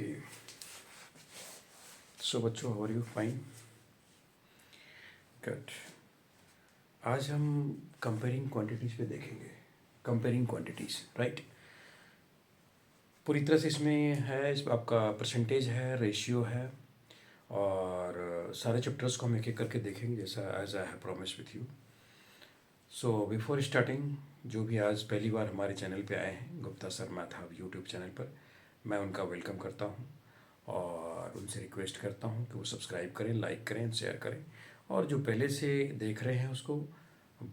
Okay. So बच्चों, how are you? Fine, good. आज हम कंपेयरिंग क्वांटिटीज़ पे देखेंगे। Comparing quantities, right. पूरी तरह से इसमें है, इस आपका परसेंटेज है, रेशियो है, और सारे चैप्टर्स को हम एक एक करके देखेंगे जैसा as I have promise with you. So before starting, जो भी आज पहली बार हमारे चैनल पे आए हैं, Gupta sir math hub YouTube channel पर, मैं उनका वेलकम करता हूँ और उनसे रिक्वेस्ट करता हूँ कि वो सब्सक्राइब करें, लाइक करें, शेयर करें। और जो पहले से देख रहे हैं उसको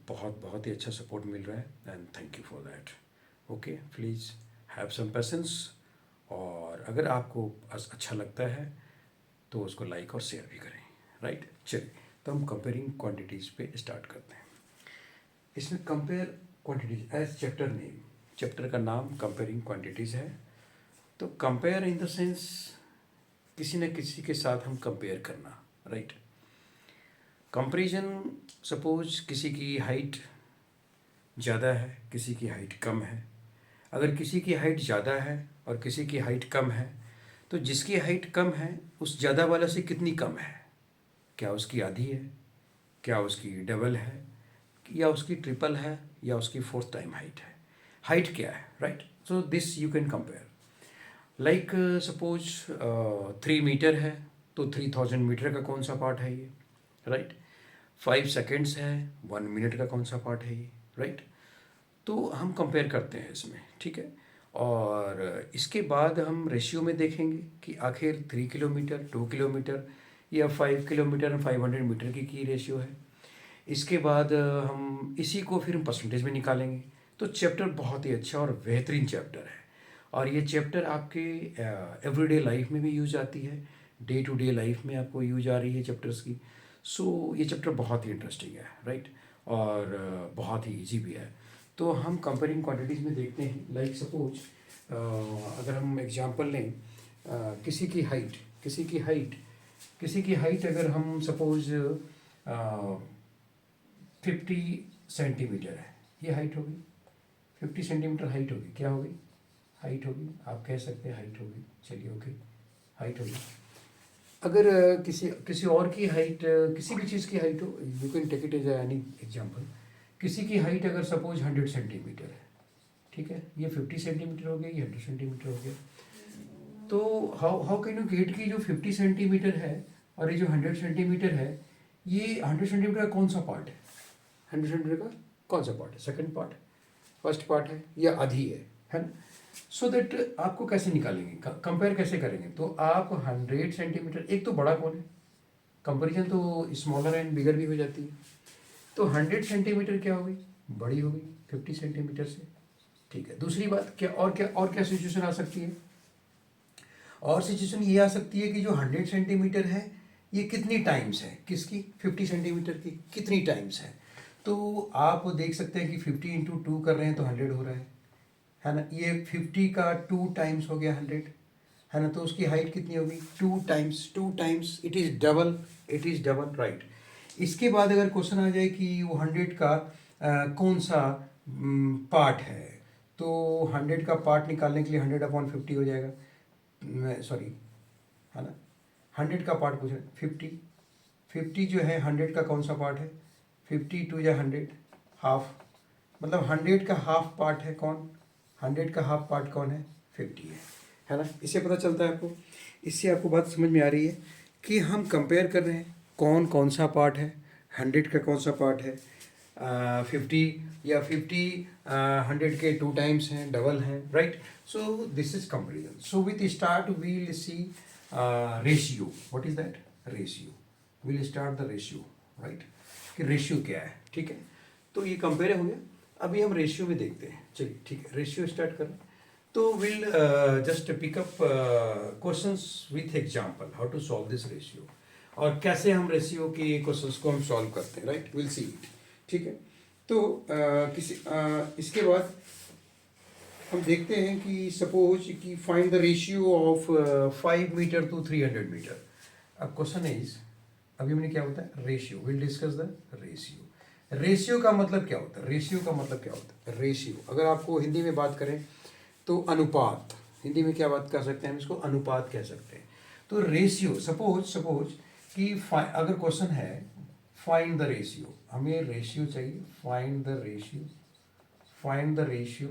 बहुत ही अच्छा सपोर्ट मिल रहा है, and thank you for that. Okay, please have some patience. और अगर आपको अच्छा लगता है तो उसको लाइक और शेयर भी करें, राइट। चलिए, तो हम कंपेयरिंग क्वांटिटीज़ पे स्टार्ट करते हैं। इसमें compare quantities as chapter name, chapter का नाम कंपेयरिंग क्वांटिटीज़ है। तो कंपेयर इन द सेंस किसी न किसी के साथ हम कंपेयर करना, राइट। कंपैरिजन, सपोज किसी की हाइट ज़्यादा है, किसी की हाइट कम है। अगर किसी की हाइट ज़्यादा है और किसी की हाइट कम है, तो जिसकी हाइट कम है उस ज़्यादा वाला से कितनी कम है? क्या उसकी आधी है, क्या उसकी डबल है, या उसकी ट्रिपल है, या उसकी फोर्थ टाइम हाइट है? हाइट क्या है, right. So this you can compare. Like suppose 3 metre है, तो 3000 मीटर का कौन सा पार्ट है ये, राइट। 5 सेकेंड्स है, 1 मिनट का कौन सा पार्ट है ये, राइट। तो हम कंपेयर करते हैं इसमें, ठीक है। और इसके बाद हम रेशियो में देखेंगे कि आखिर 3 किलोमीटर, 2 किलोमीटर, या 5 किलोमीटर और 500 मीटर की रेशियो है। इसके बाद हम इसी को फिर हम परसेंटेज में निकालेंगे। तो चैप्टर बहुत ही अच्छा और बेहतरीन चैप्टर है, और ये चैप्टर आपके एवरीडे लाइफ में भी यूज आती है, डे टू डे लाइफ में आपको यूज आ रही है चैप्टर्स की। सो ये चैप्टर बहुत ही इंटरेस्टिंग है, राइट, और बहुत ही इजी भी है। तो हम कंपेयरिंग क्वांटिटीज़ में देखते हैं। लाइक सपोज अगर हम एग्जांपल लें, किसी की हाइट अगर हम सपोज 50 सेंटीमीटर है, ये हाइट होगी। 50 सेंटीमीटर हाइट होगी, क्या होगी? हाइट होगी, आप कह सकते हैं हाइट होगी। चलिए, ओके, हाइट होगी। अगर किसी और की हाइट, किसी भी चीज़ की हाइट हो, you can take it as any example. किसी की हाइट अगर सपोज 100 सेंटीमीटर है, ठीक है, ये 50 सेंटीमीटर हो गया, ये 100 सेंटीमीटर हो गया। तो how how can you get कि जो 50 सेंटीमीटर है और ये जो 100 सेंटीमीटर है, ये 100 सेंटीमीटर का कौन सा पार्ट है? 100 सेंटीमीटर का कौन सा पार्ट है? सेकंड पार्ट, फर्स्ट पार्ट है, या आधी है ना। सो दैट आपको कैसे निकालेंगे, कंपेयर कैसे करेंगे? तो आप 100 सेंटीमीटर, एक तो बड़ा कौन है, कंपेरिजन तो स्मॉलर एंड बिगर भी हो जाती है। तो 100 सेंटीमीटर क्या हो गई? बड़ी हो गई 50 सेंटीमीटर से, ठीक है। दूसरी बात, क्या सिचुएशन आ सकती है? और सिचुएशन ये आ सकती है कि जो 100 सेंटीमीटर है, ये कितनी टाइम्स है किसकी? 50 सेंटीमीटर की कितनी टाइम्स है? तो आप देख सकते हैं कि 50 इंटू 2 कर रहे हैं तो 100 हो रहा है ना। ये 50 का 2 टाइम्स हो गया 100, है ना। तो उसकी हाइट कितनी होगी? 2 times it is double, right. इसके बाद अगर क्वेश्चन आ जाए कि वो 100 का कौन सा पार्ट है, तो 100 का पार्ट निकालने के लिए 100/50 हो जाएगा, सॉरी, है ना। 100 का पार्ट पूछे, 50 जो है 100 का कौन सा पार्ट है? 50 या 100, हाफ, मतलब 100 का हाफ पार्ट है कौन? 100 का हाफ पार्ट कौन है? 50 है ना। इससे पता चलता है आपको, इससे आपको बात समझ में आ रही है कि हम कंपेयर कर रहे हैं कौन सा पार्ट है, 100 का कौन सा पार्ट है, 50, या 50 100 के 2 टाइम्स हैं, डबल हैं, right. So this is comparison. So with start will see ratio. What is that? Ratio. Will start the ratio, right, कि रेशियो क्या है, ठीक है। तो ये कंपेयर हो गया। अभी हम रेशियो में देखते हैं, चलिए ठीक है, रेशियो स्टार्ट करें। तो will just pick up questions with example how to solve this ratio, और कैसे हम रेशियो के क्वेश्चंस को हम सॉल्व करते हैं, राइट। विल सी इट, ठीक है। तो इसके बाद हम देखते हैं कि सपोज कि find the ratio of 5 metre to 300 metre. अब क्वेश्चन इज, अभी हमने क्या होता है? Ratio. Will discuss the ratio. Ratio का मतलब क्या होता है? रेशियो का मतलब क्या होता है? रेशियो अगर आपको हिंदी में बात करें तो अनुपात, हिंदी में क्या बात कर सकते हैं हम इसको, अनुपात कह सकते हैं। तो रेशियो, सपोज कि अगर क्वेश्चन है फाइंड द रेशियो, हमें रेशियो चाहिए, फाइंड द रेशियो,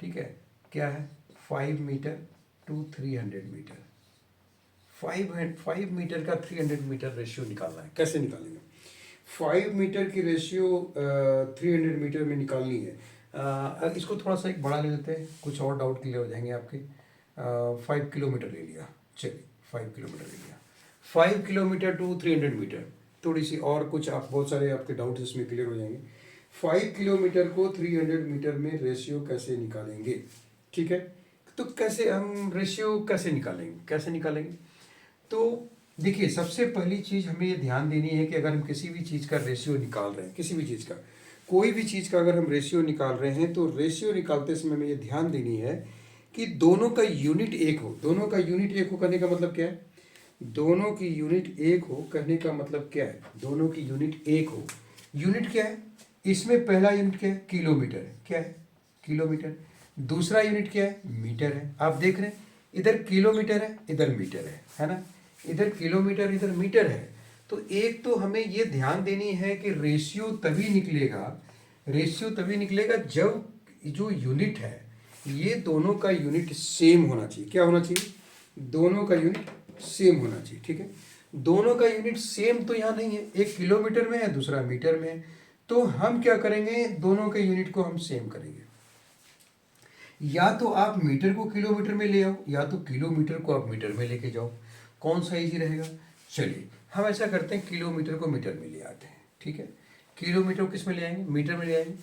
ठीक है, क्या है 5 मीटर टू 300 मीटर, 5 मीटर का 300 मीटर रेशियो निकालना है। कैसे निकालेंगे? 5 मीटर की रेशियो 300 मीटर में निकालनी है। अब इसको थोड़ा सा एक बड़ा ले लेते हैं, कुछ और डाउट क्लियर हो जाएंगे आपके। 5 किलोमीटर ले लिया, चलिए 5 किलोमीटर ले लिया, 5 किलोमीटर टू 300 मीटर, थोड़ी सी और कुछ आप बहुत सारे आपके डाउट इसमें क्लियर हो जाएंगे। 5 किलोमीटर को 300 मीटर में रेशियो कैसे निकालेंगे, ठीक है। तो कैसे हम रेशियो कैसे निकालेंगे? तो देखिए, सबसे पहली चीज़ हमें ये ध्यान देनी है कि अगर हम किसी भी चीज़ का रेशियो निकाल रहे हैं, किसी भी चीज़ का, कोई भी चीज़ का अगर हम रेशियो निकाल रहे हैं, तो रेशियो निकालते समय हमें ये ध्यान देनी है कि दोनों का यूनिट एक हो। दोनों का यूनिट एक हो कहने का मतलब क्या है? दोनों की यूनिट एक हो कहने का मतलब क्या है? दोनों की यूनिट एक हो। यूनिट क्या है इसमें? पहला यूनिट क्या है? किलोमीटर है। क्या है? किलोमीटर। दूसरा यूनिट क्या है? मीटर है। आप देख रहे हैं इधर किलोमीटर है, इधर मीटर है ना, इधर किलोमीटर, इधर मीटर है। तो एक तो हमें ये ध्यान देनी है कि रेशियो तभी निकलेगा जब जो यूनिट है, ये दोनों का यूनिट सेम होना चाहिए। क्या होना चाहिए? दोनों का यूनिट सेम होना चाहिए, ठीक है। दोनों का यूनिट सेम तो यहाँ नहीं है, एक किलोमीटर में है, दूसरा मीटर में है। तो हम क्या करेंगे? दोनों के यूनिट को हम सेम करेंगे। या तो आप मीटर को किलोमीटर में ले आओ, या तो किलोमीटर को आप मीटर में लेके जाओ। कौन सा इजी रहेगा? चलिए हम ऐसा करते हैं, किलोमीटर को मीटर में ले आते हैं, ठीक है। किलोमीटर को किस में ले आएंगे? मीटर में ले आएंगे।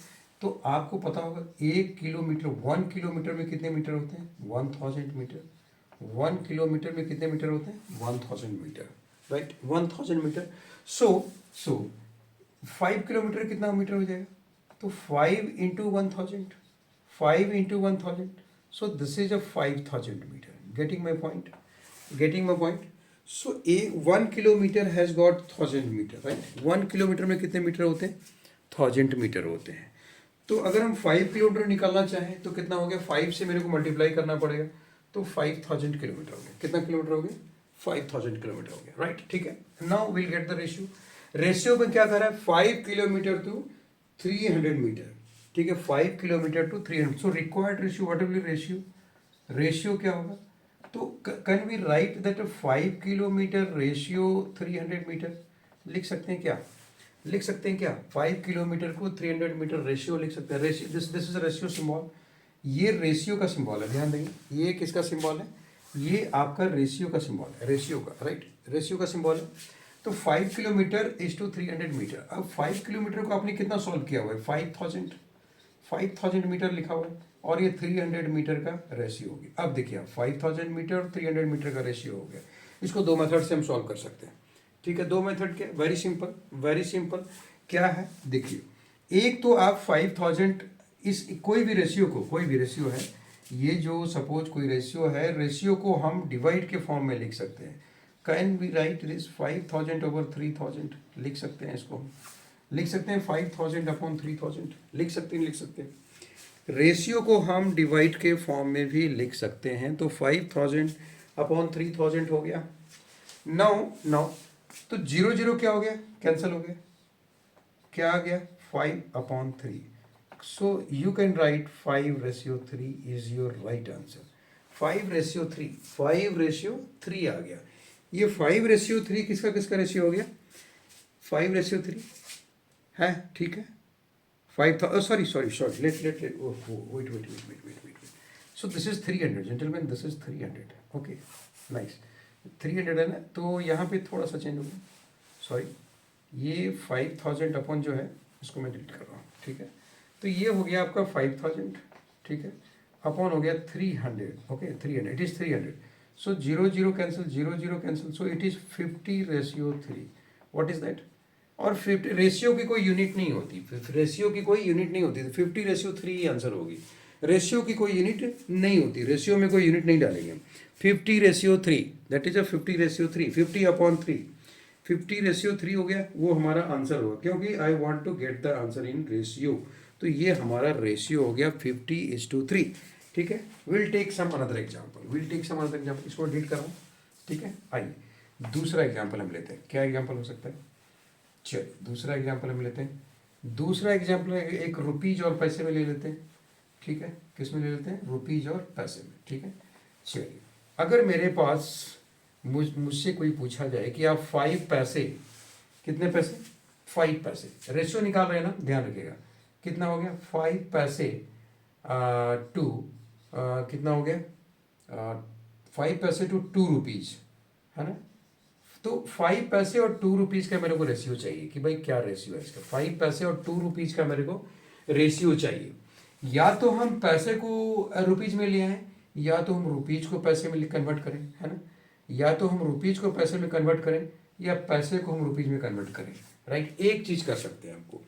तो आपको पता होगा 1 किलोमीटर, 1 किलोमीटर में कितने मीटर होते हैं? 1000 मीटर। 1 किलोमीटर में कितने मीटर होते हैं? 1000 मीटर, राइट, 1000 मीटर। सो 5 किलोमीटर कितना मीटर हो जाएगा? तो 5 into 1000, 5 into 1000, so this is a 5000 meter. Getting my point? So 1 kilometer has got 1000 meter, right? 1 kilometre में कितने मीटर होते हैं? 1000 मीटर होते हैं। तो अगर हम 5 किलोमीटर निकालना चाहें तो कितना हो गया? 5 से मेरे को मल्टीप्लाई करना पड़ेगा, तो 5000 किलोमीटर हो गया। कितना किलोमीटर हो गया? 5000 किलोमीटर हो गया, राइट, ठीक है। Now will get the ratio. Ratio में क्या कर रहा है? 5 किलोमीटर टू 300 मीटर, ठीक है, 5 kilometre to 300। So required ratio, what will be ratio क्या होगा? तो can we write that 5 kilometre ratio 300 metre? लिख सकते हैं क्या? 5 किलोमीटर को 300 मीटर रेशियो लिख सकते हैं। Ratio, this is ratio symbol. ये रेशियो का सिंबल है, ध्यान देंगे। ये किसका सिंबल है? ये आपका रेशियो का सिंबल है, रेशियो का, राइट, रेशियो का सिंबल है। तो 5 किलोमीटर इज टू 300 मीटर। अब 5 किलोमीटर को आपने कितना सॉल्व किया हुआ है? 5000 मीटर लिखा हुआ है, और ये 300 मीटर का रेशियो होगी। अब देखिए आप, 5000 मीटर और 300 मीटर का रेशियो हो गया। इसको दो मेथड से हम सॉल्व कर सकते हैं, ठीक है। दो मेथड के, वेरी सिंपल। क्या है? देखिए, एक तो आप 5000 इस कोई भी रेशियो है, ये जो सपोज कोई रेशियो है, रेशियो को हम डिवाइड के फॉर्म में लिख सकते हैं। Can we write this 5000 over 3000? लिख सकते हैं इसको, लिख सकते हैं 5000 अपॉन 3000, लिख सकते हैं। रेशियो को हम डिवाइड के फॉर्म में भी लिख सकते हैं। तो 5000 अपॉन 3000 हो गया। नाउ तो 0 क्या हो गया? कैंसिल हो गया। क्या आ गया? 5 upon 3। So you can right 5:3 is your right answer. 5:3 आ गया। ये 5:3 किसका रेशियो हो गया? 5:3 है, ठीक है। 5,000, sorry, wait. So this is 300, gentlemen, this is 300, okay, nice, 300 है ना। तो यहाँ पे थोड़ा सा चेंज हो गया, सॉरी, ये 5000 अपन जो है इसको मैं डिलीट कर रहा हूँ, ठीक है। तो ये हो गया आपका 5000, ठीक है, अपॉन हो गया 300, okay, 300, it is 300। So 0 cancel, so it is 50:3। What is that? और 50 रेशियो की कोई यूनिट नहीं होती, 50:3 आंसर होगी। रेशियो की कोई यूनिट नहीं होती, रेशियो में कोई यूनिट नहीं डालेंगे हम। 50:3, दैट इज 50:3, 50/3, 50:3 हो गया, वो हमारा आंसर होगा, क्योंकि I want to get the answer in ratio. तो ये हमारा रेशियो हो गया 50:3, ठीक है, will take some another example, इसको डिलीट कर रहा हूँ। ठीक है, आइए दूसरा एग्जाम्पल हम लेते हैं। क्या एग्जाम्पल हो सकता है? चलिए दूसरा एग्जाम्पल हम लेते हैं। दूसरा एग्जाम्पल एक रुपीज और पैसे में ले लेते हैं। ठीक है, किस में ले लेते हैं? रुपीज और पैसे में। ठीक है, चलिए अगर मेरे पास मुझसे कोई पूछा जाए कि आप 5 पैसे, कितने पैसे? 5 पैसे, रेशियो निकाल रहे हैं ना, ध्यान रखिएगा। कितना हो गया? 5 पैसे टू कितना हो गया? 5 पैसे टू 2 रुपीज, है ना। तो 5 पैसे और 2 रुपीज का मेरे को रेशियो चाहिए कि भाई क्या रेशियो है इसका। 5 पैसे और 2 रुपीज का मेरे को रेशियो चाहिए। या तो हम पैसे को रुपीज में ले आए, या तो हम रुपीज को पैसे में कन्वर्ट करें, है ना। या तो हम रुपीज को पैसे में कन्वर्ट करें, या पैसे को हम रुपीज में कन्वर्ट करें। राइट, एक चीज कर सकते हैं आपको।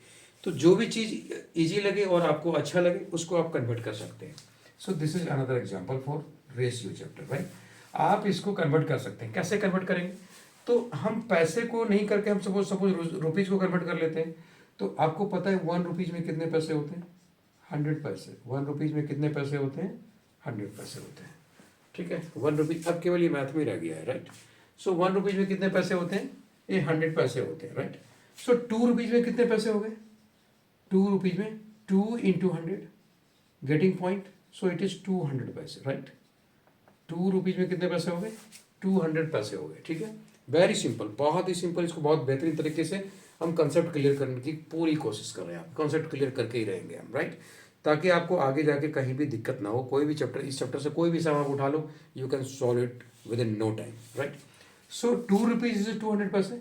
तो जो भी चीज इजी लगे और आपको अच्छा लगे उसको आप कन्वर्ट कर सकते हैं। सो this is another example for ratio chapter. Right, आप इसको कन्वर्ट कर सकते हैं। कैसे कन्वर्ट करेंगे? तो हम पैसे को नहीं करके हम सपोज रुपीज को कन्वर्ट कर लेते हैं। तो आपको पता है 1 रुपीज में कितने पैसे होते हैं? 100 पैसे। 1 रुपीज में कितने पैसे होते हैं? 100 पैसे होते हैं। ठीक है, 1 रुपीज, अब केवल ये मैथ में रह गया है। राइट, सो 1 रुपीज में कितने पैसे होते हैं? ये 100 पैसे होते हैं। राइट, सो 2 रुपीज में कितने पैसे हो गए? 2 रुपीज में 2 into 100, getting point. So it is 200 पैसे। राइट, 2 रुपीज में कितने पैसे हो गए? 200 पैसे हो गए। ठीक है, वेरी सिंपल, बहुत ही सिंपल। इसको बहुत बेहतरीन तरीके से हम कंसेप्ट क्लियर करने की पूरी कोशिश कर रहे हैं। कंसेप्ट क्लियर करके ही रहेंगे हम। राइट, ताकि आपको आगे जाके कहीं भी दिक्कत ना हो। कोई भी चैप्टर, इस चैप्टर से कोई भी सवाल आप उठा लो, you can solve it within no time. Right, so 2 rupees is 200 पैसे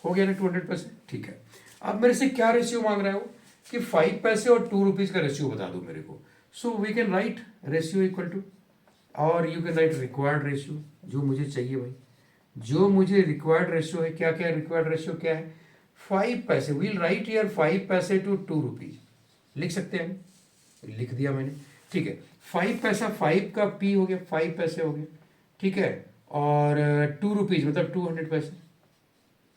हो गया ना, 200 पैसे। ठीक है, अब मेरे से क्या रेशियो मांग रहा है वो कि 5 पैसे और 2 रुपीज का रेशियो बता दो मेरे को। So we can write ratio equal to, और you can write required ratio, जो मुझे चाहिए भाई, जो मुझे रिक्वायर्ड रेशियो है। क्या क्या रिक्वायर्ड रेशियो क्या है? 5 पैसे, वील राइट हियर 5 पैसे टू 2 रुपीज, लिख सकते हैं हम, लिख दिया मैंने। ठीक है, 5 पैसा, 5 का पी हो गया, 5 पैसे हो गए। ठीक है, और 2 रुपीज मतलब 200 पैसे,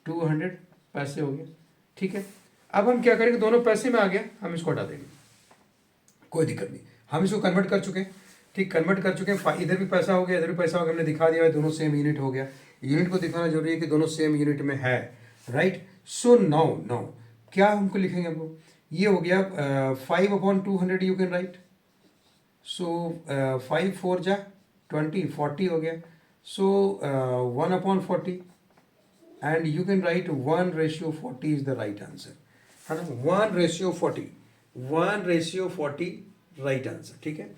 200 पैसे हो गए। ठीक है, अब हम क्या करेंगे? दोनों पैसे में आ गया, हम इसको हटा देंगे, कोई दिक्कत नहीं। हम इसको कन्वर्ट कर चुके हैं। ठीक, कन्वर्ट कर चुके हैं। इधर भी पैसा हो गया, इधर भी पैसा हो गया, हमने दिखा दिया है, दोनों सेम यूनिट हो गया। यूनिट को दिखाना जरूरी है कि दोनों सेम यूनिट में है। राइट, सो नाउ नाउ क्या हमको लिखेंगे? हमको ये हो गया 5/200 यू कैन राइट। सो 5 4 जा 20, 40 हो गया। सो 1/40, and you can right 1/40 is the right answer, है ना। 1/40, 1/40 राइट आंसर। ठीक है,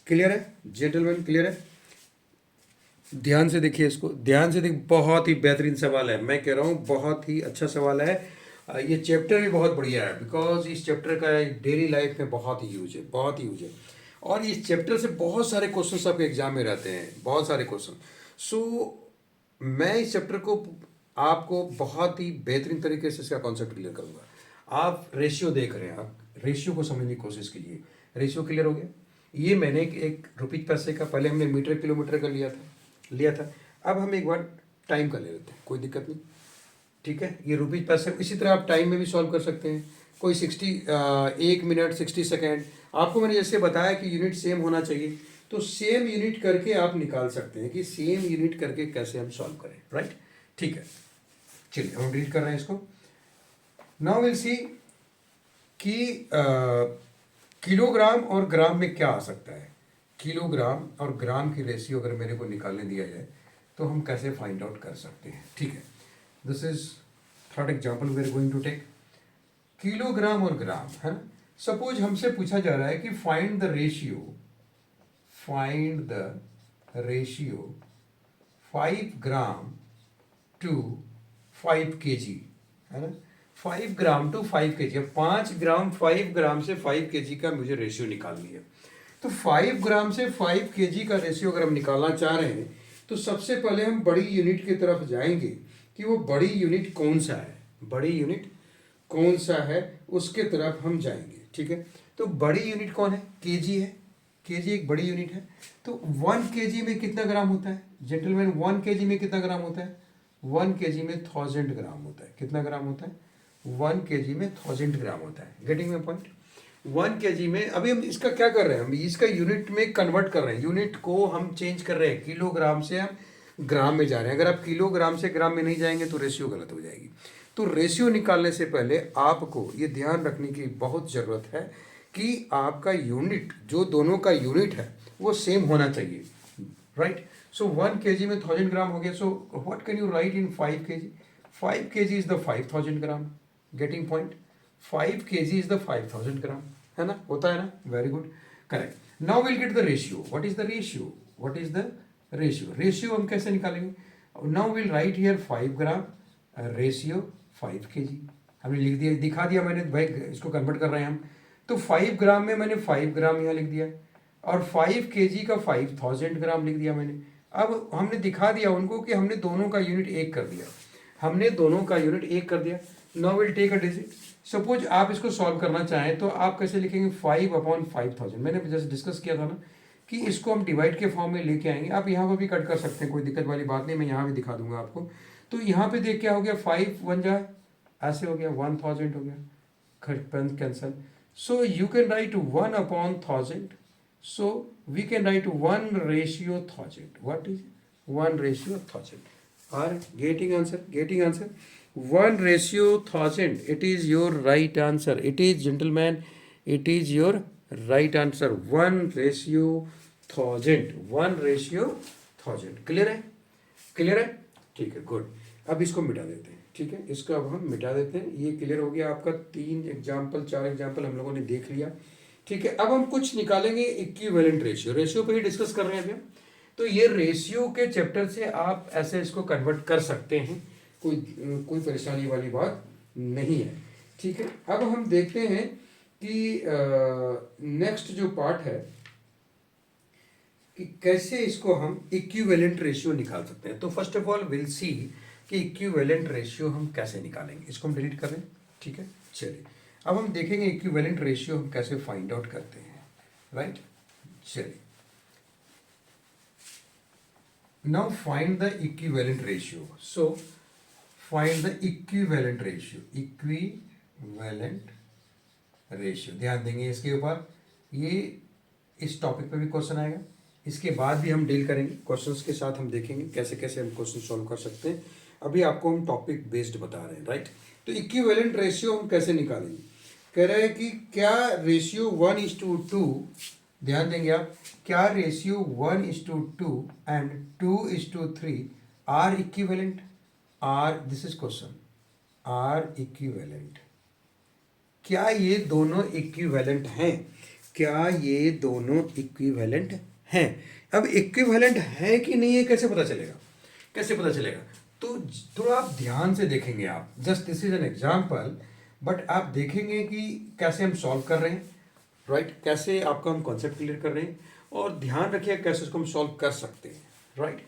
क्लियर है जेंटलमैन, क्लियर है? ध्यान से देखिए इसको, ध्यान से देखिए, बहुत ही बेहतरीन सवाल है। मैं कह रहा हूँ बहुत ही अच्छा सवाल है। ये चैप्टर भी बहुत बढ़िया है, बिकॉज इस चैप्टर का डेली लाइफ में बहुत ही यूज है, बहुत ही यूज है। और इस चैप्टर से बहुत सारे क्वेश्चन आपके एग्जाम में रहते हैं, बहुत सारे क्वेश्चन। सो मैं इस चैप्टर को आपको बहुत ही बेहतरीन तरीके से इसका कॉन्सेप्ट क्लियर करूँगा। आप रेशियो देख रहे हैं, आप रेशियो को समझने की कोशिश कीजिए। रेशियो क्लियर हो गया। ये मैंने एक रुपीज पैसे का, पहले हमने मीटर किलोमीटर का लिया था। अब हम एक बार टाइम का ले लेते हैं, कोई दिक्कत नहीं। ठीक है, ये रुपीज पैसे, इसी तरह आप टाइम में भी सॉल्व कर सकते हैं। कोई 1 मिनट 60 सेकेंड, आपको मैंने जैसे बताया कि यूनिट सेम होना चाहिए, तो सेम यूनिट करके आप निकाल सकते हैं कि सेम यूनिट करके कैसे हम सॉल्व करें। राइट, ठीक है, चलिए हम डिलीट कर रहे हैं इसको। नाउ विल सी कि किलोग्राम और ग्राम में क्या आ सकता है। किलोग्राम और ग्राम की रेशियो अगर मेरे को निकालने दिया जाए तो हम कैसे फाइंड आउट कर सकते हैं। ठीक है, this is third example we are going to take. Kilogram और ग्राम, है ना। सपोज हमसे पूछा जा रहा है कि find the ratio 5 gram to 5 kg, है ना। 5 ग्राम टू 5 kg, 5 ग्राम 5 ग्राम से 5 kg का मुझे रेशियो निकालनी है। तो 5 ग्राम से 5 kg का रेशियो अगर हम निकालना चाह रहे हैं तो सबसे पहले हम बड़ी यूनिट की तरफ जाएंगे कि वो बड़ी यूनिट कौन सा है, बड़ी यूनिट कौन सा है उसके तरफ हम जाएंगे। ठीक है, तो बड़ी यूनिट कौन है? केजी है, केजी एक बड़ी यूनिट है। तो 1 kg में कितना ग्राम होता है जेंटलमैन? 1 kg में कितना ग्राम होता है? 1 kg में 1000 ग्राम होता है। कितना ग्राम होता है? 1 kg में 1000 ग्राम होता है। Getting my point? 1 kg में अभी हम इसका क्या कर रहे हैं, हम इसका यूनिट में कन्वर्ट कर रहे हैं, यूनिट को हम चेंज कर रहे हैं, किलोग्राम से हम ग्राम में जा रहे हैं। अगर आप किलोग्राम से ग्राम में नहीं जाएंगे तो रेशियो गलत हो जाएगी। तो रेशियो निकालने से पहले आपको ये ध्यान रखने की बहुत ज़रूरत है कि आपका यूनिट, जो दोनों का यूनिट है वो सेम होना चाहिए, राइट। सो 1 kg में 1000 ग्राम हो गया। So what can you right in 5 kg? 5 kg is the 5000 gram. Getting point? 5 kg is the 5000 ग्राम, है ना, होता है ना, very good, correct. Now will get the ratio. What is the ratio? What is the ratio? Ratio हम कैसे निकालेंगे? Now will write here 5 gram ratio 5 kg। हमने लिख दिया, दिखा दिया मैंने भाई, इसको कन्वर्ट कर रहे हैं हम। तो 5 ग्राम में मैंने 5 ग्राम यहाँ लिख दिया और 5 kg का 5000 ग्राम लिख दिया मैंने। अब हमने दिखा दिया उनको कि हमने दोनों का यूनिट एक कर दिया, हमने दोनों का यूनिट एक कर दिया। Now will take a digit. Suppose आप इसको सॉल्व करना चाहें तो आप कैसे लिखेंगे? 5/5000। मैंने जैसे डिस्कस किया था ना कि इसको हम डिवाइड के फॉर्म में लेके आएंगे। आप यहाँ पर भी कट कर सकते हैं, कोई दिक्कत वाली बात नहीं, मैं यहाँ भी दिखा दूंगा आपको। तो यहाँ पे देख क्या हो गया, 5 1 जा ऐसे हो गया, 1000 हो गया, खट cancel. So you can right 1/1000। So we can write 1 ratio 1000. What is 1 ratio 1000? Are getting answer? Getting answer? 1 ratio 1000. It is your right answer. It is, gentlemen, it is your right answer. 1 ratio 1000. 1 ratio 1000. Clear है? Clear है? ठीक है, good. अब इसको मिटा देते हैं, ठीक है, इसको अब हम मिटा देते हैं। ये क्लियर हो गया आपका। 3 एग्जाम्पल 4 एग्जाम्पल हम लोगों ने देख लिया, ठीक है। अब हम कुछ निकालेंगे इक्विवेलेंट रेशियो। रेशियो पे ही डिस्कस कर रहे हैं अभी हम। तो ये रेशियो के चैप्टर से आप ऐसे इसको कन्वर्ट कर सकते हैं, कोई परेशानी वाली बात नहीं है, ठीक है। अब हम देखते हैं कि नेक्स्ट जो पार्ट है कि कैसे इसको हम इक्विवेलेंट रेशियो निकाल सकते हैं। तो first of all will see कि इक्विवेलेंट रेशियो हम कैसे निकालेंगे। इसको हम डिलीट करें, ठीक है। चलिए अब हम देखेंगे इक्विवेलेंट रेशियो हम कैसे फाइंड आउट करते हैं, राइट। चलिए now find the equivalent ratio. So find the equivalent ratio. Equivalent ratio, ध्यान देंगे इसके ऊपर, ये इस टॉपिक पे भी क्वेश्चन आएगा, इसके बाद भी हम डील करेंगे क्वेश्चंस के साथ। हम देखेंगे कैसे कैसे हम क्वेश्चन सॉल्व कर सकते हैं। अभी आपको हम टॉपिक बेस्ड बता रहे हैं, राइट। तो इक्विवेलेंट रेशियो हम कैसे निकालेंगे? कह रहे हैं कि क्या रेशियो 1:2, ध्यान देंगे आप, क्या ratio 1:2 and 2:3 are equivalent? Are, this is question, are equivalent. क्या ये दोनों इक्विवेलेंट हैं? क्या ये दोनों इक्विवेलेंट हैं? अब इक्विवेलेंट है कि नहीं है कैसे पता चलेगा? कैसे पता चलेगा? तो थोड़ा आप ध्यान से देखेंगे आप, just this is an example, but आप देखेंगे कि कैसे हम सॉल्व कर रहे हैं, राइट, कैसे आपका हम कॉन्सेप्ट क्लियर कर रहे हैं, और ध्यान रखिए कैसे उसको हम सॉल्व कर सकते हैं, राइट।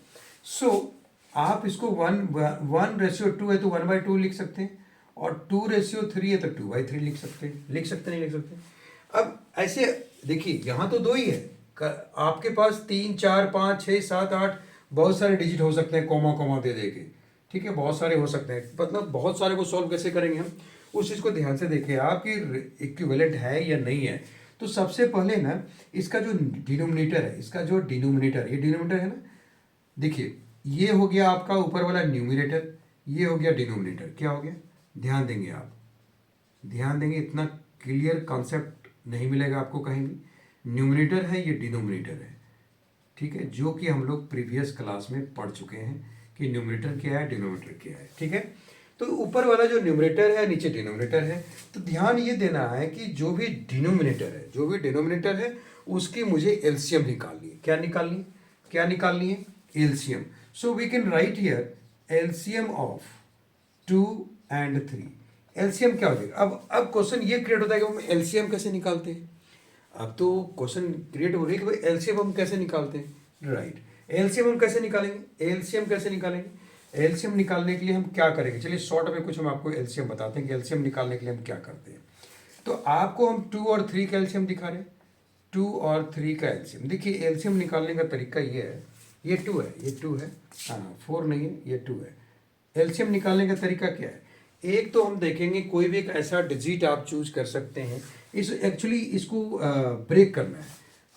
सो आप इसको 1:2 है तो 1/2 लिख सकते हैं, और 2:3 है तो 2/3 लिख सकते हैं। लिख सकते नहीं लिख सकते? अब ऐसे देखिए, यहाँ तो 2 ही है, आपके पास 3 4 5 6 7 8 बहुत सारे डिजिट हो सकते हैं, कोमा कोमा दे के, ठीक है, बहुत सारे हो सकते हैं। मतलब बहुत सारे को सॉल्व कैसे करेंगे हम, उस चीज़ को ध्यान से देखिए आप कि इक्विवेलेंट है या नहीं है। तो सबसे पहले ना इसका जो डिनोमिनेटर है, इसका जो डिनोमिनेटर, ये डिनोमिनेटर है ना, देखिए ये हो गया आपका ऊपर वाला न्यूमिनेटर, ये हो गया डिनोमिनेटर। क्या हो गया? ध्यान देंगे आप, ध्यान देंगे, इतना क्लियर कॉन्सेप्ट नहीं मिलेगा आपको कहीं भी। न्यूमिनेटर है, ये डिनोमिनेटर है, ठीक है, जो कि हम लोग प्रीवियस क्लास में पढ़ चुके हैं कि न्यूमिनेटर क्या है, डिनोमिनेटर क्या है, ठीक है। तो ऊपर वाला जो न्यूमिनेटर है, नीचे डिनोमिनेटर है। तो ध्यान ये देना है कि जो भी डिनोमिनेटर है, जो भी डिनोमिनेटर है, उसकी मुझे एलसीएम निकालनी है। क्या निकालनी है? क्या निकालनी है? LCM. So we can write here LCM of 2 and 3। LCM क्या हो जाएगा? अब क्वेश्चन ये क्रिएट होता है कि हम एलसीएम कैसे निकालते हैं। अब तो क्वेश्चन क्रिएट हो रही है कि भाई एलसीएम हम कैसे निकालते हैं, राइट। एलसीएम हम कैसे निकालेंगे? एलसीएम कैसे निकालेंगे? एलसीएम निकालने के लिए हम क्या करेंगे? चलिए शॉर्ट में कुछ हम आपको एलसीएम बताते हैं कि एलसीएम निकालने के लिए हम क्या करते हैं। तो आपको हम 2 और 3 का एलसीएम दिखा रहे हैं, 2 और 3 का एलसीएम। देखिए एलसीएम निकालने का तरीका ये है, ये 2 है, ये 2 है, हाँ 4 नहीं है, ये 2 है। एलसीएम निकालने का तरीका क्या है एक तो हम देखेंगे कोई भी एक ऐसा डिजिट आप चूज कर सकते हैं, इस एक्चुअली इसको ब्रेक करना है,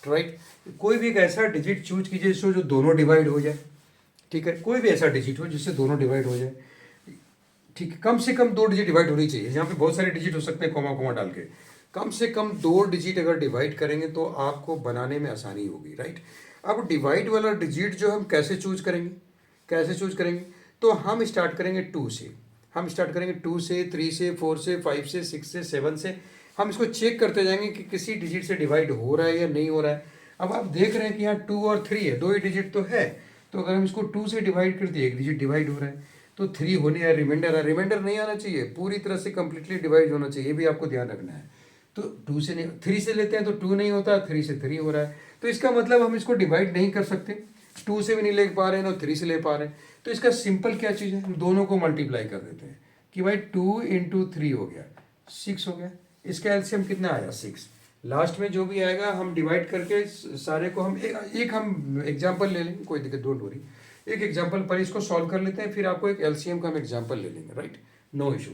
राइट। कोई भी एक ऐसा डिजिट चूज कीजिए जिससे जो दोनों डिवाइड हो जाए, ठीक है। कोई भी ऐसा डिजिट हो जिससे दोनों डिवाइड हो जाए, ठीक है। कम से कम 2 डिजिट डिवाइड होनी चाहिए। यहाँ पे बहुत सारे डिजिट हो सकते हैं कॉमा कॉमा डाल के, कम से कम 2 डिजिट अगर डिवाइड करेंगे तो आपको बनाने में आसानी होगी, राइट। अब डिवाइड वाला डिजिट जो हम कैसे चूज करेंगे, कैसे चूज करेंगे, तो हम स्टार्ट करेंगे 2 से, हम स्टार्ट करेंगे 2 से, 3 से, 4 से, 5 से, 6 से, 7 से। हम इसको चेक करते जाएंगे कि किसी डिजिट से डिवाइड हो रहा है या नहीं हो रहा है। अब आप देख रहे हैं कि यहाँ 2 और 3 है, 2 ही डिजिट तो है, तो अगर हम इसको 2 से डिवाइड कर दिए, एक डिजिट डिवाइड हो रहा है, तो 3 होने या रिमाइंडर है, रिमाइंडर नहीं आना चाहिए, पूरी तरह से कंप्लीटली डिवाइड होना चाहिए, ये भी आपको ध्यान रखना है। तो 2 से नहीं, 3 से लेते हैं तो 2 नहीं होता, 3 से 3 हो रहा है, तो इसका मतलब हम इसको डिवाइड नहीं कर सकते। 2 से भी नहीं ले पा रहे हैं ना 3 से ले पा रहे हैं, तो इसका सिंपल क्या चीज़ है, हम दोनों को मल्टीप्लाई कर देते हैं कि भाई 2 इंटू 3 हो गया 6 हो गया। इसका एलसीएम कितना आया 6। लास्ट में जो भी आएगा हम डिवाइड करके सारे को हम एक हम एग्जाम्पल ले लेंगे, कोई दिक्कत डोंट वरी, एक एग्जाम्पल पर इसको सॉल्व कर लेते हैं, फिर आपको एक एलसीएम का हम एग्जाम्पल ले लेंगे, राइट, नो इशू।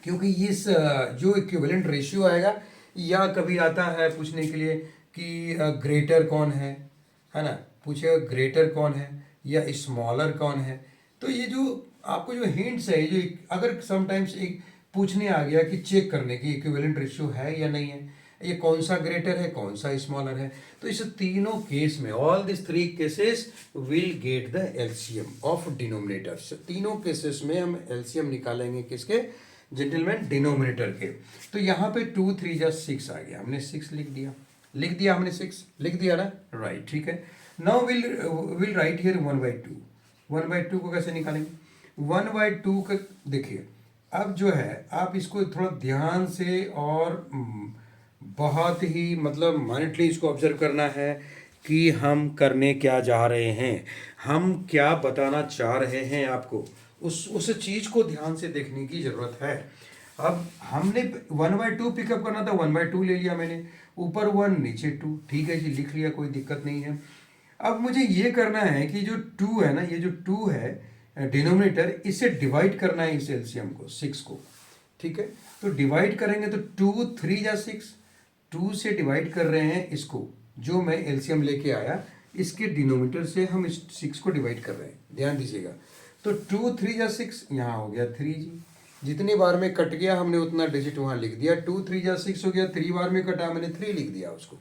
क्योंकि इस जो इक्विवेलेंट रेशियो आएगा, या कभी आता है पूछने के लिए कि ग्रेटर कौन है ना, पूछेगा ग्रेटर कौन है या स्मॉलर कौन है, तो ये जो आपको जो हिंट्स है, जो अगर समटाइम्स एक पूछने आ गया कि चेक करने की इक्विवेलेंट रेशियो है या नहीं है, ये कौन सा ग्रेटर है कौन सा स्मॉलर है, तो इस तीनों केस में all this 3 cases will get the LCM of denominators. तीनों केसेस में हम एलसीएम निकालेंगे किसके, जेंटलमैन, डिनोमिनेटर के। तो यहाँ पे 2 3 जा 6 आ गया, हमने 6 लिख दिया हमने 6 लिख दिया ना, राइट, ठीक है। Now will write here 1/2। 1/2 को कैसे निकालेंगे, 1/2 का देखिए, अब जो है आप इसको थोड़ा ध्यान से और बहुत ही मतलब माइंडली इसको ऑब्जर्व करना है कि हम करने क्या जा रहे हैं, हम क्या बताना चाह रहे हैं आपको, उस चीज़ को ध्यान से देखने की ज़रूरत है। अब हमने 1/2 पिकअप करना था, 1/2 ले लिया मैंने, ऊपर 1 नीचे 2, ठीक है जी, लिख लिया, कोई दिक्कत नहीं है। अब मुझे ये करना है कि जो 2 है ना, ये जो 2 है डिनोमिनेटर, इसे डिवाइड करना है इस एलसीएम को, 6 को, ठीक है। तो डिवाइड करेंगे तो 2 3 जा 6, 2 से डिवाइड कर रहे हैं इसको, जो मैं एलसीएम लेके आया इसके डिनोमिनेटर से हम इस 6 को डिवाइड कर रहे हैं, ध्यान दीजिएगा। तो 2 3 जा 6, यहाँ हो गया 3 जी, जितनी बार में कट गया हमने उतना डिजिट वहाँ लिख दिया, 2 3 जा 6 हो गया, 3 बार में कटा मैंने 3 लिख दिया उसको,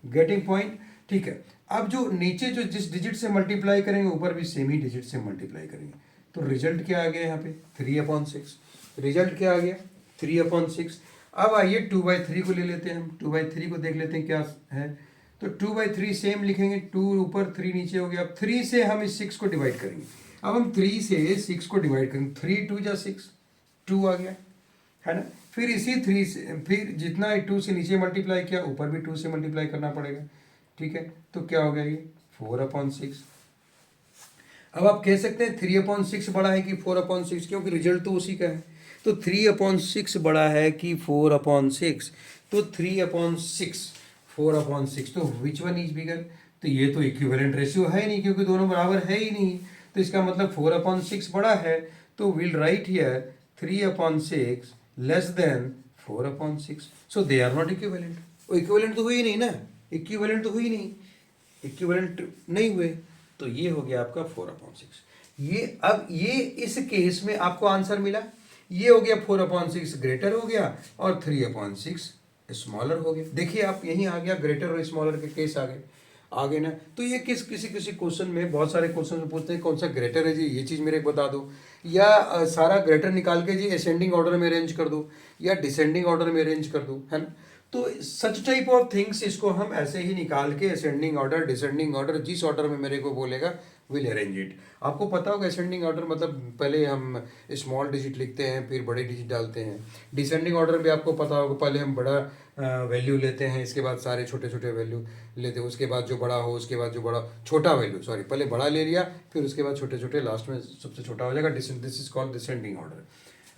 गेटिंग पॉइंट, ठीक है। अब जो नीचे जो जिस डिजिट से मल्टीप्लाई करेंगे ऊपर भी सेम ही डिजिट से मल्टीप्लाई करेंगे, तो रिजल्ट क्या आ गया यहाँ पे 3/6, रिजल्ट क्या आ गया 3/6। अब आइए 2/3 को ले लेते हैं हम, 2/3 को देख लेते हैं क्या है, तो 2/3 सेम लिखेंगे, 2 ऊपर 3 नीचे हो गया। अब 3 से हम इस 6 को डिवाइड करेंगे, अब हम 3 से 6 को डिवाइड करेंगे, 3 2 जा 6, 2 आ गया, है ना। फिर इसी 3 से फिर जितना 2 से नीचे मल्टीप्लाई किया ऊपर भी 2 से मल्टीप्लाई करना पड़ेगा, ठीक है। तो क्या हो गया ये 4/6। अब आप कह सकते हैं 3/6 बड़ा है कि 4/6, क्योंकि रिजल्ट तो उसी का है, तो 3/6 बड़ा है कि 4/6, तो 3/6 4/6, तो विच वन इज बिगर, तो ये तो इक्विवेलेंट रेशियो है नहीं क्योंकि दोनों बराबर है ही नहीं, तो इसका मतलब 4/6 बड़ा है, तो will write here 3/6 less than 4/6, so they are not equivalent. वो इक्विवेलेंट तो हुई नहीं ना, इक्विवेलेंट तो हुई नहीं, इक्विवेलेंट नहीं हुए, तो ये हो गया आपका 4/6। ये अब ये इस केस में आपको आंसर मिला, ये हो गया 4/6 ग्रेटर हो गया और 3/6 स्मॉलर हो गया। देखिए आप यहीं आ गया, ग्रेटर और स्मॉलर के केस आ गए ना। तो ये किसी क्वेश्चन में, बहुत सारे क्वेश्चन में पूछते हैं कौन सा ग्रेटर है जी, ये चीज़ मेरे को बता दो, या सारा ग्रेटर निकाल के जी असेंडिंग ऑर्डर में अरेंज कर दो या डिसेंडिंग ऑर्डर में अरेंज कर दो, है ना। तो सच टाइप ऑफ थिंग्स इसको हम ऐसे ही निकाल के असेंडिंग ऑर्डर डिसेंडिंग ऑर्डर जिस ऑर्डर में मेरे को बोलेगा विल अरेंज इट। आपको पता होगा असेंडिंग ऑर्डर मतलब पहले हम स्मॉल डिजिट लिखते हैं फिर बड़े डिजिट डालते हैं, डिसेंडिंग ऑर्डर भी आपको पता होगा पहले हम बड़ा वैल्यू लेते हैं, इसके बाद सारे छोटे छोटे वैल्यू लेते हैं, उसके बाद जो बड़ा हो उसके बाद जो बड़ा छोटा वैल्यू, सॉरी पहले बड़ा ले लिया फिर उसके बाद छोटे छोटे, लास्ट में सबसे छोटा हो जाएगा, this is called descending order,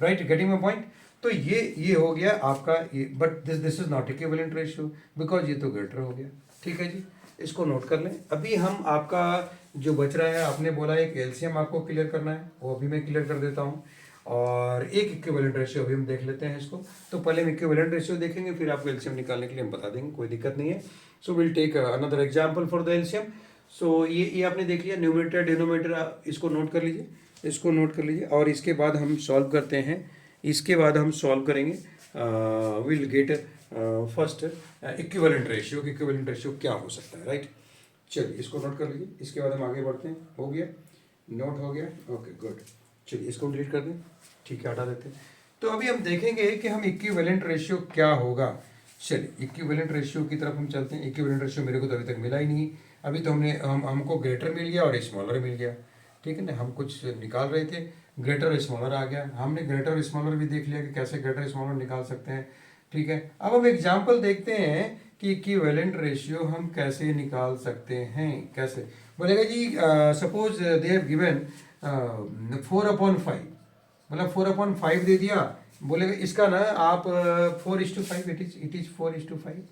right, getting my point. तो ये हो गया आपका ये, but this is not equivalent ratio because ये तो ग्रेटर हो गया, ठीक है जी, इसको नोट कर लें। अभी हम आपका जो बच रहा है, आपने बोला एक एलसीएम आपको क्लियर करना है, वो अभी मैं क्लियर कर देता हूँ। और एक इक्विवेलेंट रेशियो अभी हम देख लेते हैं इसको। तो पहले हम इक्विवेलेंट रेशियो देखेंगे, फिर आपको एलसीएम निकालने के लिए हम बता देंगे, कोई दिक्कत नहीं है। So will take another example for the LCM. So ये आपने देख लिया, न्यूमरेटर डिनोमिनेटर इसको नोट कर लीजिए, इसको नोट कर लीजिए, और इसके बाद हम सॉल्व करते हैं, इसके बाद हम सॉल्व करेंगे, will get first equivalent ratio. Equivalent ratio क्या हो सकता है, राइट। चलिए इसको नोट कर लीजिए, इसके बाद हम आगे बढ़ते हैं। हो गया, नोट हो गया, ओके गुड। चलिए इसको डिलीट कर दें, ठीक है, हटा देते हैं। तो अभी हम देखेंगे कि हम इक्विवेलेंट रेशियो क्या होगा। चलिए इक्विवेलेंट रेशियो की तरफ हम चलते हैं। इक्विवेलेंट रेशियो मेरे को तो अभी तक मिला ही नहीं, अभी तो हमको ग्रेटर मिल गया और स्मॉलर मिल गया, ठीक है ना। हम कुछ निकाल रहे थे, ग्रेटर स्मॉलर आ गया, हमने ग्रेटर स्मॉलर भी देख लिया कि कैसे ग्रेटर स्मॉलर निकाल सकते हैं, ठीक है। अब हम एग्जाम्पल देखते हैं कि इक्विवेलेंट रेशियो हम कैसे निकाल सकते हैं। कैसे बोलेगा जी, सपोज दे हैव गिवन 4/5, मतलब 4/5 दे दिया, बोलेगा इसका ना आप 4:5, इट इज 4:5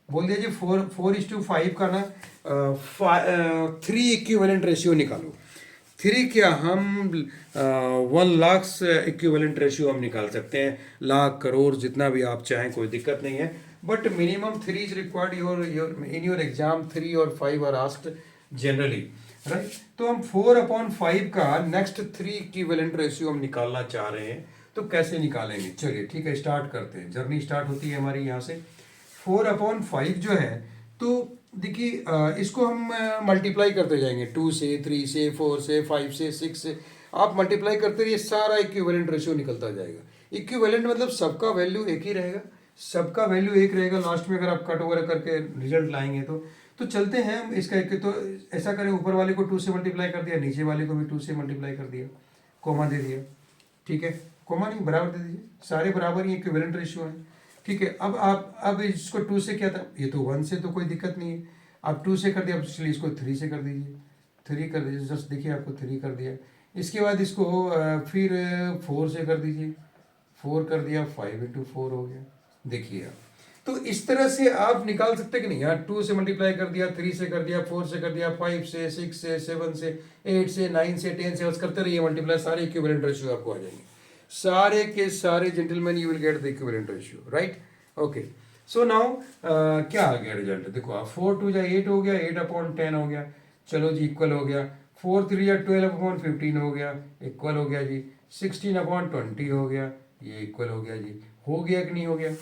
बोल दिया जी। 4:5 का ना 3 इक्विवेलेंट रेशियो निकालो। 3 क्या, हम 1 लाख इक्विवेलेंट रेशियो हम निकाल सकते हैं, लाख करोड़ जितना भी आप चाहें, कोई दिक्कत नहीं है, but minimum 3 is required. Your in your exam 3 और 5 आर आस्क्ड जनरली, राइट। तो हम 4/5 का नेक्स्ट 3 इक्विवेलेंट रेशियो हम निकालना चाह रहे हैं, तो कैसे निकालेंगे। चलिए ठीक है, स्टार्ट करते हैं। जर्नी स्टार्ट होती है हमारी यहाँ से। 4/5 जो है, तो देखिए इसको हम मल्टीप्लाई करते जाएंगे, 2 से, 3 से, 4 से, 5 से, 6 से, आप मल्टीप्लाई करते रहिए, सारा इक्विवेलेंट रेशियो निकलता जाएगा। इक्विवेलेंट मतलब सबका वैल्यू एक ही रहेगा, सबका वैल्यू एक रहेगा लास्ट में, अगर आप कट ओवर करके रिजल्ट लाएंगे तो चलते हैं हम इसका एक, तो ऐसा करें, ऊपर वाले को 2 से मल्टीप्लाई कर दिया, नीचे वाले को भी 2 से मल्टीप्लाई कर दिया, कोमा दे दिया, ठीक है, कोमा नहीं बराबर दे दीजिए, सारे बराबर ही इक्विवेलेंट रेशियो है, ठीक है। अब इसको 2 से क्या था, ये तो 1 से तो कोई दिक्कत नहीं है, आप 2 से कर दिया, इसलिए इसको 3 से कर दीजिए, 3 कर दीजिए, जस्ट देखिए आपको 3 कर दिया। इसके बाद इसको फिर 4 से कर दीजिए, 4 कर दिया, 5 × 4 हो गया, देखिए आप। तो इस तरह से आप निकाल सकते कि नहीं यार, 2 से मल्टीप्लाई कर दिया, 3 से कर दिया, 4 से कर दिया, 5 से, 6 से, 7 से, 8 से, 9 से, 10 से, बस करते रहिए मल्टीप्लाई, सारे इक्विवेलेंट रेशियो आपको आ जाएंगे, सारे के सारे gentleman, you will get the equivalent ratio, right. Okay, so now क्या आ गया रिजल्ट, देखो आप, 4 × 2 = 8 हो गया, 8/10 हो गया, चलो जी इक्वल हो गया। 4 × 3 = 12/15 हो गया, इक्वल हो गया जी। 16/20 हो गया, ये इक्वल हो गया जी। हो गया कि नहीं हो गया,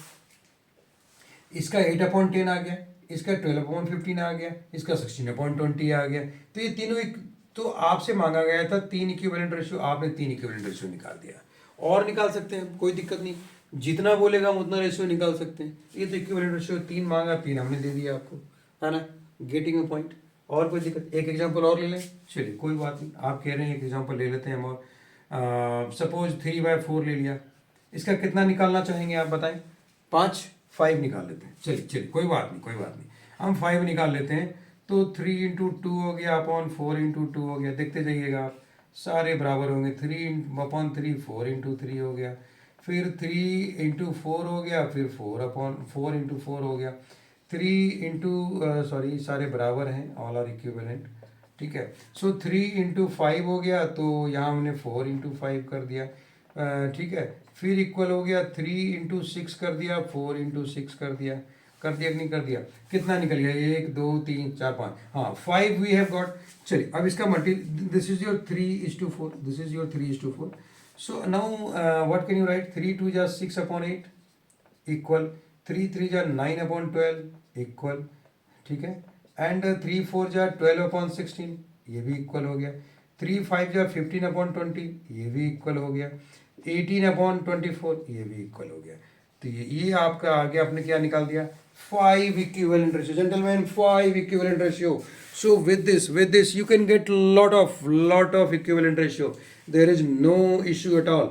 इसका 8/10 आ गया, इसका 12/15 आ गया, इसका 16/20 आ गया। तो ये तीनों तो आपसे मांगा गया था 3 इक्विवेलेंट रेशियो, आपने 3 इक्विवेलेंट रेशियो निकाल दिया, और निकाल सकते हैं, कोई दिक्कत नहीं, जितना बोलेगा हम उतना रेशियो निकाल सकते हैं। ये तो इक्विवेलेंट रेशियो 3 मांगा, 3 हमने दे दिया आपको, है ना, गेटिंग अ पॉइंट। और कोई दिक्कत, एक एग्जाम्पल और ले लें, चलिए कोई बात नहीं, आप कह रहे हैं एक एग्जाम्पल ले लेते हैं हम, और सपोज 3/4 ले लिया, इसका कितना निकालना चाहेंगे आप बताएं, 5 निकाल लेते हैं, चलिए कोई बात नहीं, कोई बात नहीं, हम 5 निकाल लेते हैं। तो 3 × 2 हो गया, अपॉन 4 × 2 हो गया, देखते जाइएगा आप, सारे बराबर होंगे, 3/3 4 × 3 हो गया, फिर 3 × 4 हो गया, फिर 4 × 4 हो गया, 3 × सॉरी सारे बराबर हैं, ऑल आर इक्विवेलेंट, ठीक है। सो 3 × 5 हो गया, तो यहाँ हमने 4 × 5 कर दिया, ठीक है। फिर इक्वल हो गया, 3 × 6 कर दिया, 4 × 6 कर दिया कि नहीं कर दिया, कितना निकल गया, 1 2 3 4 5, हाँ 5 वी हैव गॉट। चलिए अब इसका multi, this is your 3:4, this is your 3:4। So now what can you right, 3 × 2 = 6/8 equal, 3 × 3 = 9/12 equal, ठीक है, एंड 3 × 4 = 12/16, ये भी इक्वल हो गया, 3 × 5 = 15/20, ये भी इक्वल हो गया, 18/24, ये भी इक्वल हो गया। तो ये आपका आगे आपने क्या निकाल दिया, 5 equivalent ratio, gentleman 5 equivalent ratio. So with this you can get lot of equivalent ratio, there is no issue at all,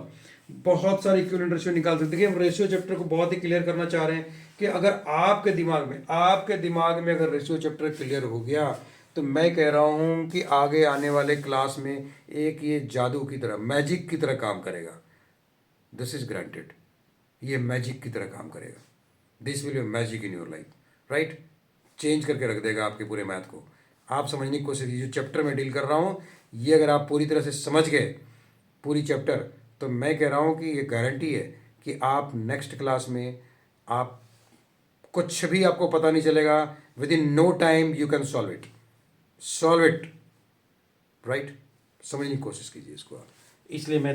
बहुत सारे इक्विवेलेंट रेशियो निकाल सकते हैं। देखिए हम रेशियो चैप्टर को बहुत ही क्लियर करना चाह रहे हैं कि अगर आपके दिमाग में अगर रेशियो चैप्टर क्लियर हो गया, तो मैं कह रहा हूं कि आगे आने वाले क्लास में एक ये जादू की तरह, मैजिक की तरह काम करेगा, दिस इज ग्रांटेड, ये मैजिक की तरह काम करेगा, this will be magic in your life, right, change करके रख देगा आपके पूरे मैथ को। आप समझने की कोशिश कीजिए, जो चैप्टर में डील कर रहा हूँ, ये अगर आप पूरी तरह से समझ गए पूरी चैप्टर, तो मैं कह रहा हूँ कि ये गारंटी है कि आप नेक्स्ट क्लास में आप कुछ भी आपको पता नहीं चलेगा, within no time you can solve it right. समझने की कोशिश कीजिए इसको आप। इसलिए मैं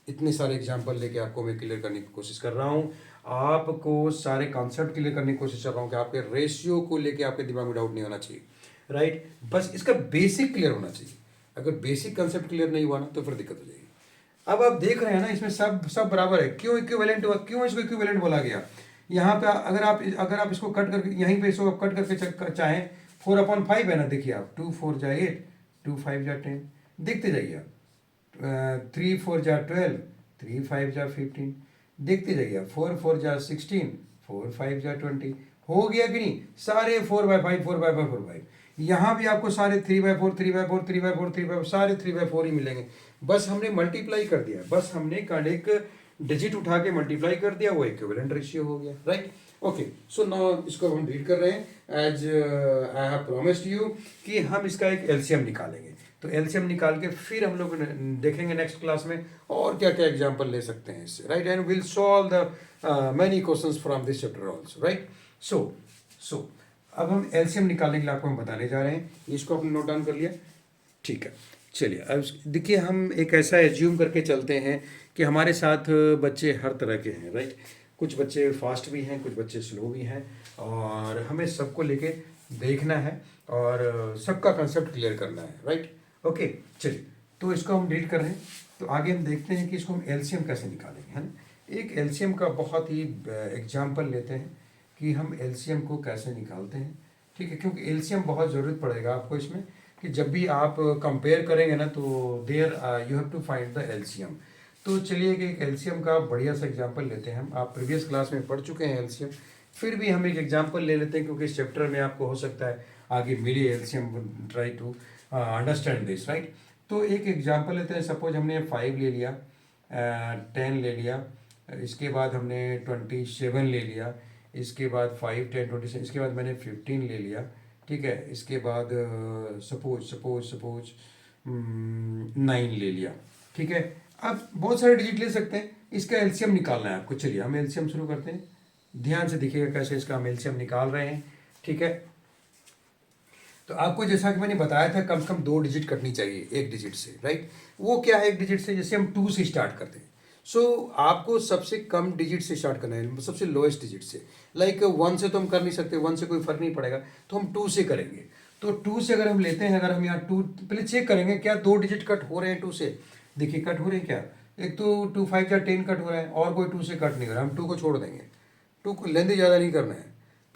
इतने सारे एग्जाम्पल लेके आपको मैं क्लियर करने की कोशिश कर रहा हूँ, आपको सारे कॉन्सेप्ट क्लियर करने की कोशिश कर रहा हूँ कि आपके रेशियो को लेके आपके दिमाग में डाउट नहीं होना चाहिए, राइट। बस इसका बेसिक क्लियर होना चाहिए। अगर बेसिक कंसेप्ट क्लियर नहीं हुआ ना तो फिर दिक्कत हो जाएगी। अब आप देख रहे हैं ना, इसमें सब बराबर है। क्यों इक्विवेलेंट हुआ, क्यों इसको इक्विवेलेंट बोला गया? यहाँ पे अगर आप इसको कट करके यहीं पे इसको कट करके चाहें 4/5 है ना, देखिए आप 2 4 जा 8, 2 5 जा 10, देखते जाइए आप। 3 4 जा 12, 3 5 जा 15, देखते जाइए आप। 4 4 जा 16, 4 5 जा 20। हो गया कि नहीं? सारे 4/5 4/5 4/5। यहाँ भी आपको सारे 3/4 3/4 3/4 3/4 सारे 3/4 ही मिलेंगे। बस हमने मल्टीप्लाई कर दिया, बस हमने एक डिजिट उठा के मल्टीप्लाई कर दिया, वो इक्विवेलेंट रेशियो हो गया, राइट। ओके, सो नाउ इसको हम रीड कर रहे हैं as I have promised you कि हम इसका एक एलसीएम निकालेंगे। तो एलसीएम निकाल के फिर हम लोग देखेंगे नेक्स्ट क्लास में और क्या क्या एग्जाम्पल ले सकते हैं इससे, right. And will solve the many questions from this chapter also, right. So अब हम एलसीएम निकालने के लिए आपको हम बताने जा रहे हैं। इसको आपने नोट डाउन कर लिया? ठीक है, चलिए अब देखिए, हम एक ऐसा एज्यूम करके चलते हैं कि हमारे साथ बच्चे हर तरह के हैं, राइट। कुछ बच्चे फास्ट भी हैं, कुछ बच्चे स्लो भी हैं, और हमें सबको लेके देखना है और सबका कंसेप्ट क्लियर करना है, राइट। ओके, चलिए तो इसको हम रीड कर रहे हैं। तो आगे हम देखते हैं कि इसको हम एलसीएम कैसे निकालेंगे, है ना। एक एलसीएम का बहुत ही एग्जाम्पल लेते हैं कि हम एलसीएम को कैसे निकालते हैं, ठीक है। क्योंकि एलसीएम बहुत ज़रूरत पड़ेगा आपको इसमें, कि जब भी आप कंपेयर करेंगे ना तो there you have to find the LCM. तो चलिए कि एक एलसीएम का बढ़िया सा एग्जांपल लेते हैं हम। आप प्रीवियस क्लास में पढ़ चुके हैं एलसीएम, फिर भी हम एक एग्जांपल ले लेते हैं क्योंकि इस चैप्टर में आपको हो सकता है आगे मिले LCM, try to understand this, right. तो एक एग्जांपल लेते हैं। सपोज हमने 5 ले लिया, 10 ले लिया, इसके बाद हमने 27 ले लिया, इसके बाद 5 10 27, इसके बाद मैंने 15 ले लिया, ठीक है। इसके बाद सपोज 9 ले लिया, ठीक है। अब बहुत सारे डिजिट ले सकते हैं, इसका एलसीएम निकालना है आपको। चलिए हम एलसीएम शुरू करते हैं। ध्यान से देखिएगा कैसे इसका हम एलसीएम निकाल रहे हैं, ठीक है। तो आपको जैसा कि मैंने बताया था, कम से कम 2 डिजिट कटनी चाहिए एक डिजिट से, राइट। वो क्या है एक डिजिट से? जैसे हम 2 से स्टार्ट करते हैं, सो आपको सबसे कम डिजिट से स्टार्ट करना है, सबसे लोएस्ट डिजिट से। लाइक 1 से तो हम कर नहीं सकते, 1 से कोई फर्क नहीं पड़ेगा, तो हम 2 से करेंगे। तो 2 से अगर हम लेते हैं, अगर हम यहाँ 2 पहले चेक करेंगे क्या 2 डिजिट कट हो रहे हैं 2 से। देखिए कट हो रहे हैं क्या? एक तो 2 5 या 10 कट हो रहा है, और कोई 2 से कट नहीं हो रहा है। हम 2 को छोड़ देंगे, 2 को लेंथ ज़्यादा नहीं करना है,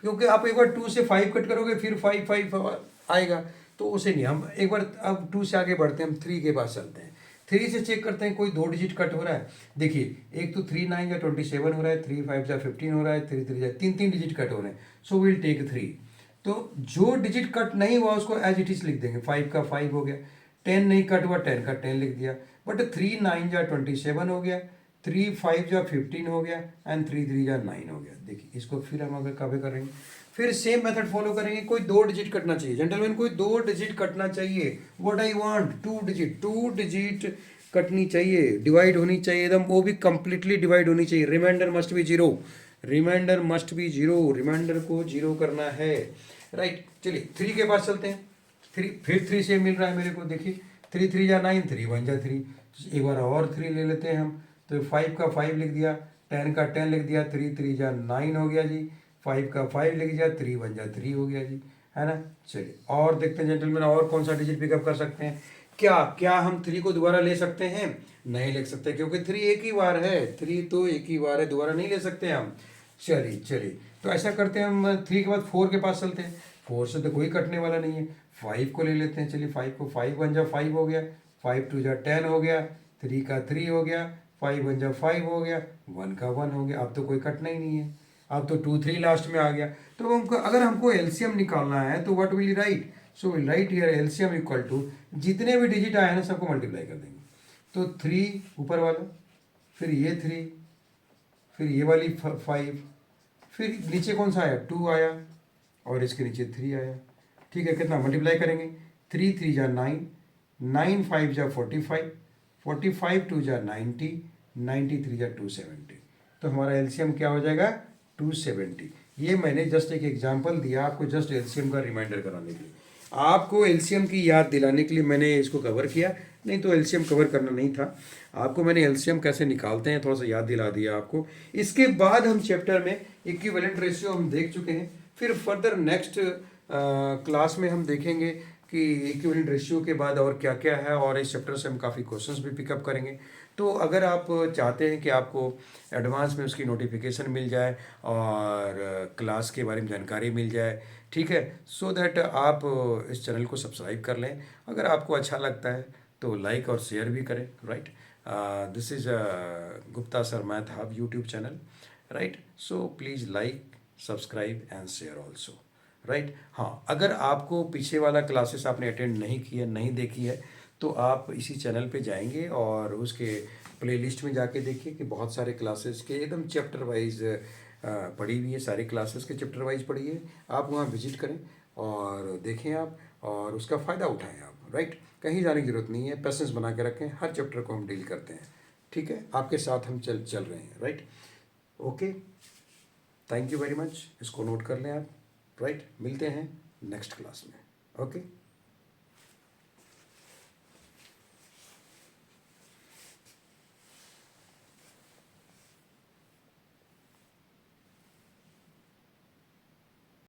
क्योंकि आप एक बार 2 से 5 कट करोगे फिर 5 5 आएगा, तो उसे नहीं। हम एक बार अब 2 से आगे बढ़ते हैं, हम 3 के पास चलते हैं। 3 से चेक करते हैं कोई 2 डिजिट कट हो रहा है। देखिए एक तो 3 9 या 27 हो रहा है, 3 5 या 15 हो रहा है, 3 3 या 3 डिजिट कट हो रहे हैं। So will take 3। तो जो डिजिट कट नहीं हुआ उसको एज इट इज लिख देंगे। 5 का 5 हो गया, 10 नहीं कट हुआ 10 का 10 लिख दिया। बट 3 9 या 27 हो गया, 3 5 या 15 हो गया, एंड 3 3 या 9 हो गया। देखिए इसको फिर हम अगर कभी करेंगे, फिर सेम मेथड फॉलो करेंगे। कोई 2 डिजिट कटना चाहिए जेंटलमैन, कोई 2 डिजिट कटना चाहिए। What I want, 2 digit Katni चाहिए, डिवाइड होनी चाहिए एकदम, वो भी कंप्लीटली डिवाइड होनी चाहिए। Remainder must be zero, remainder must be zero, remainder को जीरो करना है, राइट। चलिए 3 के पास चलते हैं। 3 फिर 3 से मिल रहा है मेरे को। देखिए 3 3 या 9, 3 1 जा 3। एक बार और 3 ले लेते हैं हम। तो 5 का 5 लिख दिया, 10 का 10 लिख दिया, 3 3 जा 9 हो गया जी। 5 का 5 लिख दिया, 3 1 जा 3 हो गया जी, है ना। चलिए और देखते हैं जेंटलमैन, और कौन सा डिजिट पिकअप कर सकते हैं। क्या हम 3 को दोबारा ले सकते हैं? नहीं ले सकते, क्योंकि 3 एक ही बार है। 3 तो एक ही बार है, दोबारा नहीं ले सकते हम। चलिए तो ऐसा करते हैं, हम 3 के बाद 4 के पास चलते हैं। 4 से तो कोई कटने वाला नहीं है, 5 को ले लेते हैं। चलिए 5 को, 5 1 जा 5 हो गया, 5 2 जा 10 हो गया, 3 का 3 हो गया, 5 1 जा 5 हो गया, 1 का 1 हो गया। अब तो कोई कटना ही नहीं है, अब तो 2 3 लास्ट में आ गया। तो हमको अगर हमको एलसीएम निकालना है तो what will you write? So will write here LCM equal to, जितने भी डिजिट आए ना सबको मल्टीप्लाई कर देंगे। तो 3 ऊपर वाला, फिर ये 3, फिर ये वाली 5, फिर नीचे कौन सा आया? 2 आया, और इसके नीचे 3 आया, ठीक है। कितना मल्टीप्लाई करेंगे? 3 3 जा 9, 9 5 जा 45, 45 2 जा 90, 93 या 270, तो हमारा एलसीएम क्या हो जाएगा 270। ये मैंने जस्ट एक एग्जांपल दिया आपको, जस्ट एलसीएम का रिमाइंडर कराने के लिए, आपको एलसीएम की याद दिलाने के लिए मैंने इसको कवर किया, नहीं तो एलसीएम कवर करना नहीं था आपको। मैंने एलसीएम कैसे निकालते हैं थोड़ा सा याद दिला दिया आपको। इसके बाद हम चैप्टर में इक्विवेलेंट रेशियो हम देख चुके हैं, फिर फर्दर नेक्स्ट क्लास में हम देखेंगे कि इक्विवेलेंट रेशियो के बाद और क्या क्या है, और इस चैप्टर से हम काफ़ी क्वेश्चंस भी पिकअप करेंगे। तो अगर आप चाहते हैं कि आपको एडवांस में उसकी नोटिफिकेशन मिल जाए और क्लास के बारे में जानकारी मिल जाए, ठीक है, सो दैट आप इस चैनल को सब्सक्राइब कर लें। अगर आपको अच्छा लगता है तो लाइक और शेयर भी करें, right. This is Gupta sir math hub YouTube channel, right. So please like, subscribe and share also, right. हाँ, अगर आपको पीछे वाला क्लासेस आपने अटेंड नहीं किया, नहीं देखी है, तो आप इसी चैनल पे जाएंगे और उसके प्लेलिस्ट में जाके देखिए कि बहुत सारे क्लासेस के एकदम चैप्टर वाइज पढ़ी हुई है, सारे क्लासेस के चैप्टर वाइज पढ़ी है। आप वहाँ विजिट करें और देखें आप, और उसका फ़ायदा उठाएं आप, राइट। कहीं जाने की ज़रूरत नहीं है, पैसेंस बना के रखें, हर चैप्टर को हम डील करते हैं, ठीक है, आपके साथ हम चल रहे हैं, right. Okay, thank you very much, इसको नोट कर लें आप, राइट। मिलते हैं नेक्स्ट क्लास में, ओके।